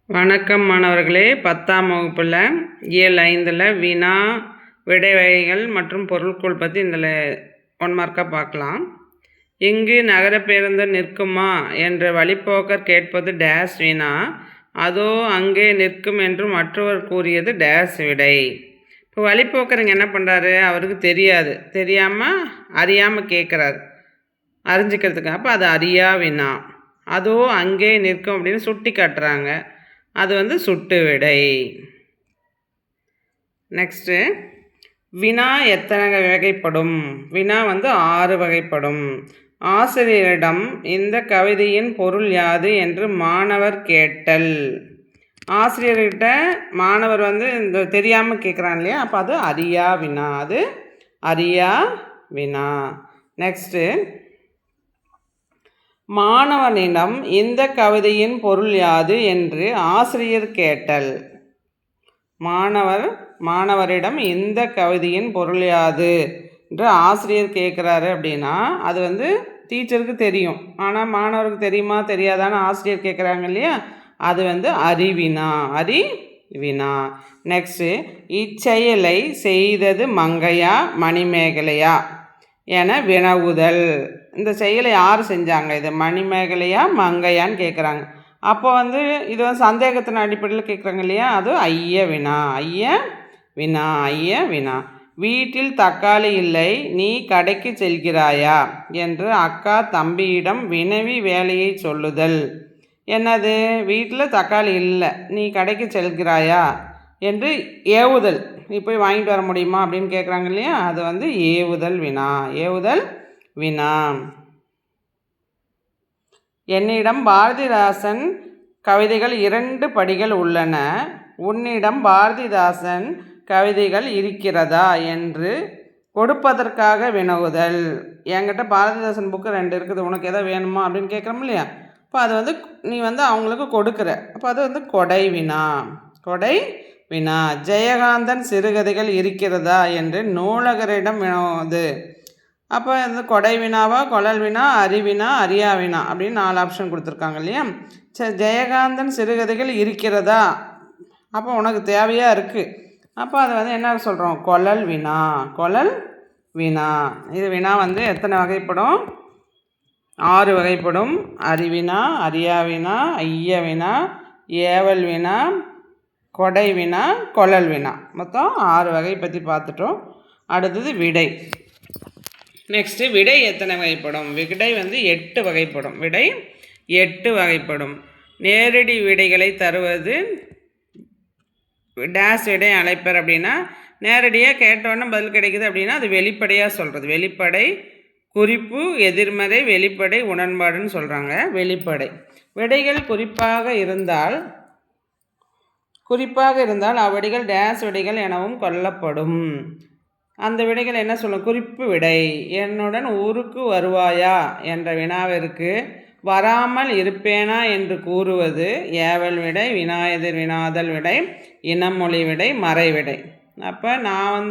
வணக்கம் மாணவர்களே. 10ஆம் வகுப்பில் இயல் 5ல் வினா விடை வகைகள் மற்றும் பொருட்கள் பற்றி இதில் 1 மார்க்காக பார்க்கலாம். இங்கு நகர பேருந்து நிற்குமா என்று வழிப்போக்கர் கேட்பது டேஸ் வினா. அதோ அங்கே நிற்கும் என்று மற்றவர் கூறியது டேஸ் விடை. இப்போ வழிப்போக்கர் இங்கே என்ன பண்ணுறாரு, அவருக்கு தெரியாமல் அறியாமல் கேட்குறாரு அறிஞ்சிக்கிறதுக்கு. அப்போ அது அறியா வினா. அதோ அங்கே நிற்கும் அப்படின்னு சுட்டி காட்டுறாங்க, அது சுட்டு விடை. நெக்ஸ்ட்டு வினா எத்தனை வகைப்படும்? வினா 6 வகைப்படும். ஆசிரியரிடம் இந்த கவிதையின் பொருள் யாது என்று மாணவர் கேட்டல். ஆசிரியர்கிட்ட மாணவர் இந்த தெரியாமல் கேட்குறான் இல்லையா, அப்போ அது அறியா வினா. அது அறியா வினா. நெக்ஸ்ட்டு மாணவனிடம் இந்த கவிதையின் பொருள் யாது என்று ஆசிரியர் கேட்டல். மாணவரிடம் இந்த கவிதையின் பொருள் யாது என்று ஆசிரியர் கேட்குறாரு அப்படின்னா அது டீச்சருக்கு தெரியும், ஆனால் மாணவருக்கு தெரியுமா தெரியாதான்னு ஆசிரியர் கேட்குறாங்க இல்லையா, அது அறிவினா. அறிவினா. நெக்ஸ்ட்டு இச்செயலை செய்தது மங்கையா மணிமேகலையா என வினவுதல். இந்த செயலை யார் செஞ்சாங்க, இது மணிமேகலையா மங்கையான்னு கேட்குறாங்க. அப்போ இது சந்தேகத்தின் அடிப்படையில் கேட்குறாங்க இல்லையா, அது ஐய வினா. ஐய வினா. வீட்டில் தக்காளி இல்லை, நீ கடைக்கு செல்கிறாயா என்று அக்கா தம்பியிடம் வினவி வேலையை சொல்லுதல். என்னது, வீட்டில் தக்காளி இல்லை, நீ கடைக்கு செல்கிறாயா என்று ஏவுதல். நீ போய் வாங்கிட்டு வர முடியுமா அப்படின்னு கேட்குறாங்க இல்லையா, அது ஏவுதல் வினா. ஏவுதல் வினா. என்னிடம் பாரதிதாசன் கவிதைகள் 2 படிகள் உள்ளன, உன்னிடம் பாரதிதாசன் கவிதைகள் இருக்கிறதா என்று கொடுப்பதற்காக வினவுதல். என்கிட்ட பாரதிதாசன் புக்கு 2 இருக்குது, உனக்கு எதாவது வேணுமா அப்படின்னு கேட்குறோம் இல்லையா, அப்போ அது நீ அவங்களுக்கு கொடுக்குற, அப்போ அது கொடை வினா. கொடை வினா. ஜெயகாந்தன் சிறுகதைகள் இருக்கிறதா என்று நூலகரிடம் வினவுவது. அப்போ கொடை வினாவா, கொழல் வினா, அறிவினா, அறியா வினா அப்படின்னு 4 ஆப்ஷன் கொடுத்துருக்காங்க இல்லையா. சரி, ஜெயகாந்தன் சிறுகதைகள் இருக்கிறதா, அப்போ உனக்கு தேவையாக இருக்குது, அப்போ அதை என்ன சொல்கிறோம், கொழல் வினா. கொழல் வினா. இது வினா எத்தனை வகைப்படும்? 6 வகைப்படும். அறிவினா, அறியா வினா, ஐய வினா, ஏவல் வினா, கொடை வினா, கொழல் வினா. மொத்தம் 6 வகை பற்றி பார்த்துட்டோம். அடுத்தது விடை. நெக்ஸ்ட்டு விடை எத்தனை வகைப்படும்? விடை 8 வகைப்படும். விடை 8 வகைப்படும். நேரடி விடைகளை தருவது டேஸ் விடை அழைப்பர். அப்படின்னா நேரடியாக கேட்டோன்னே பதில் கிடைக்குது அப்படின்னா அது வெளிப்படையாக சொல்கிறது. வெளிப்படை, குறிப்பு, எதிர்மறை, வெளிப்படை, உடன்பாடுன்னு சொல்கிறாங்க. வெளிப்படை விடைகள் குறிப்பாக இருந்தால் அவ்விடைகள் டேஸ் விடைகள் எனவும் கொள்ளப்படும். அந்த விடைகள் என்ன சொல்லும்? குறிப்பு விடை. என்னுடன் ஊருக்கு வருவாயா என்ற வினாவிற்கு வராமல் இருப்பேனா என்று கூறுவது ஏவல் விடை, வினா எதிர் வினாதல் விடை, இனமொழி விடை, மறை விடை. அப்போ நான்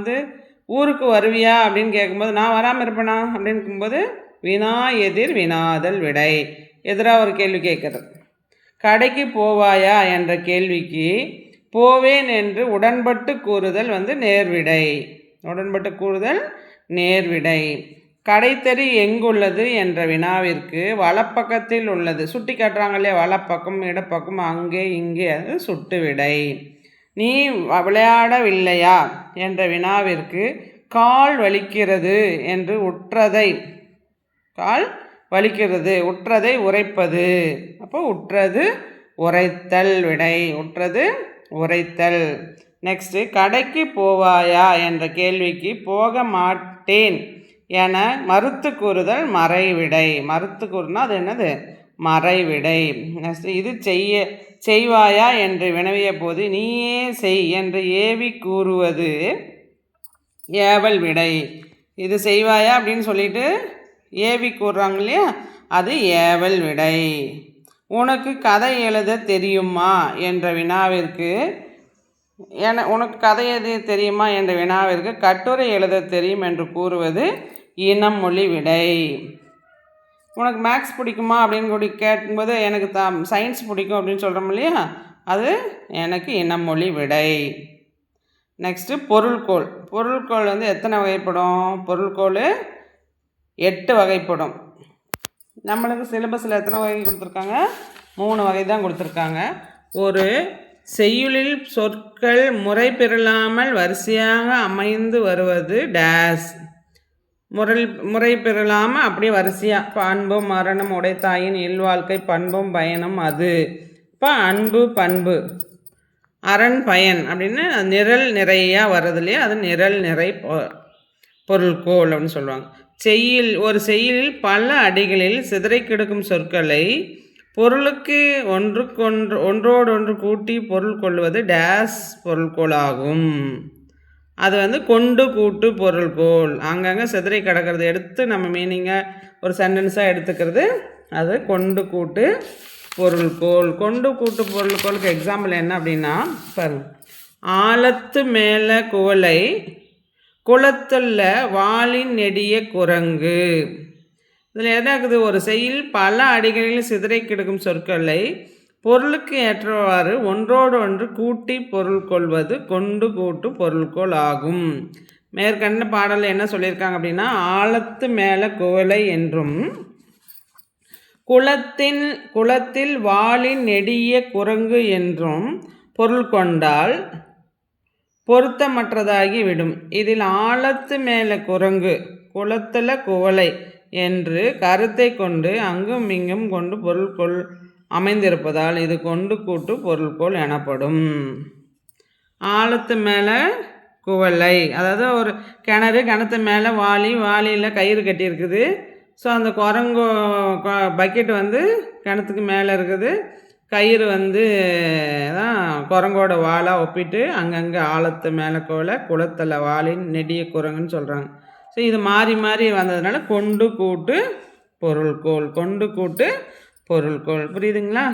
ஊருக்கு வருவியா அப்படின்னு கேட்கும்போது நான் வராமல் இருப்பேனா அப்படின்னு இருக்கும்போது வினா எதிர் வினாதல் விடை. எதிராக ஒரு கேள்வி கேட்குறது. கடைக்கு போவாயா என்ற கேள்விக்கு போவேன் என்று உடன்பட்டு கூறுதல் நேர்விடை. உடன்பட்டு கூறுதல் நேர்விடை. கடைத்தறி எங்குள்ளது என்ற வினாவிற்கு வலப்பக்கத்தில் உள்ளது சுட்டி காட்டுறாங்க இல்லையா, வலப்பக்கம், இடப்பக்கம், அங்கே இங்கே, அது சுட்டு விடை. நீ விளையாடவில்லையா என்ற வினாவிற்கு கால் வலிக்கிறது என்று கால் வலிக்கிறது உற்றதை உரைப்பது. அப்போ உற்றது உரைத்தல் விடை. உற்றது உரைத்தல். நெக்ஸ்ட்டு கடைக்கு போவாயா என்ற கேள்விக்கு போக மாட்டேன் என மறுத்து கூறுதல் மறைவிடை. மறுத்து கூறுனா அது என்னது? மறைவிடை. நெக்ஸ்ட்டு இது செய்வாயா என்று வினவிய போது நீயே செய் என்று ஏவி கூறுவது ஏவல் விடை. இது செய்வாயா அப்படின்னு சொல்லிட்டு ஏவி கூறுறாங்க இல்லையா, அது ஏவல் விடை. உனக்கு கதை எழுத தெரியுமா என்ற வினாவிற்கு உனக்கு கதை எழுத தெரியுமா என்ற வினாவிற்கு கட்டுரை எழுத தெரியும் என்று கூறுவது இனமொழி விடை. உனக்கு மேக்ஸ் பிடிக்குமா அப்படின்னு கேட்கும்போது எனக்கு சயின்ஸ் பிடிக்கும் அப்படின்னு சொல்கிறோம் இல்லையா, அது எனக்கு இனமொழி விடை. நெக்ஸ்ட்டு பொருள்கோள். பொருள்கோள் வந்து எத்தனை வகைப்படும்? பொருள்கோள் 8 வகைப்படும். நம்மளுக்கு சிலபஸில் எத்தனை வகை கொடுத்துருக்காங்க? 3 வகை தான் கொடுத்துருக்காங்க. ஒரு செய்யுளில் சொற்கள் முறை பெறலாமல் வரிசையாக அமைந்து வருவது டேஸ். முறை பெறலாமல் அப்படியே வரிசையாக. இப்போ அன்பும் மரணம் உடைத்தாயின் இல்வாழ்க்கை பண்பும் பயனும் அது. இப்போ அன்பு பண்பு அரண் பயன் அப்படின்னு நிரல் நிறையா வர்றது இல்லையா, அது நிரல் நிறை பொருள்கோள் அப்படின்னு சொல்லுவாங்க. ஒரு செய்யுளில் பல அடிகளில் சிதறை கிடக்கும் சொற்களை பொருளுக்கு ஒன்றோடொன்று கூட்டி பொருள் கொள்வது டேஸ் பொருள்கோள் ஆகும். அது வந்து கொண்டு கூட்டு பொருள்கோள். அங்கங்கே சிதறை கிடக்கிறது எடுத்து நம்ம மீனிங்கை ஒரு சென்டென்ஸாக எடுத்துக்கிறது அது கொண்டு கூட்டு பொருள்கோள். கொண்டு கூட்டு பொருள்கோளுக்கு எக்ஸாம்பிள் என்ன அப்படின்னா, பாருங்க, ஆழத்து மேலே குவளை குளத்துள்ள வாளின் நெடிய குரங்கு. இதில் என்ன இருக்குது? ஒரு செய்யுள் பல அடிகளில் சிதறை கிடக்கும் சொற்களை பொருளுக்கு ஏற்றவாறு ஒன்றோடு ஒன்று கூட்டி பொருள் கொள்வது கொண்டு கூட்டு பொருள்கோள் ஆகும். மேற்கண்ட பாடலில் என்ன சொல்லியிருக்காங்க அப்படின்னா, ஆழத்து மேலே குவளை என்றும் குளத்தில் வாளின் நெடிய குரங்கு என்றும் பொருள் கொண்டால் பொருத்தமற்றதாகி விடும். இதில் ஆழத்து மேலே குரங்கு குளத்தில் குவளை என்று கருத்தை கொண்டு அங்கும் இங்கும் கொண்டு பொருள்கோள் அமைந்திருப்பதால் இது கொண்டு கூட்டு பொருள்கோள் எனப்படும். ஆழத்து மேலே குவளை, அதாவது ஒரு கிணத்து மேலே வாளியில் கயிறு கட்டியிருக்குது. ஸோ அந்த குரங்கு பக்கெட் வந்து கிணத்துக்கு மேலே இருக்குது. கயிறு வந்து தான் குரங்கோட வாளாக ஒப்பிட்டு அங்கங்கே ஆழத்து மேலே குவளை குளத்தில் வாளின் நெடிய குரங்குன்னு சொல்கிறாங்க. ஸோ இது மாறி மாறி வந்ததுனால கொண்டு கூட்டு பொருள்கோள். கொண்டு கூட்டு பொருள்கோள். புரியுதுங்களா?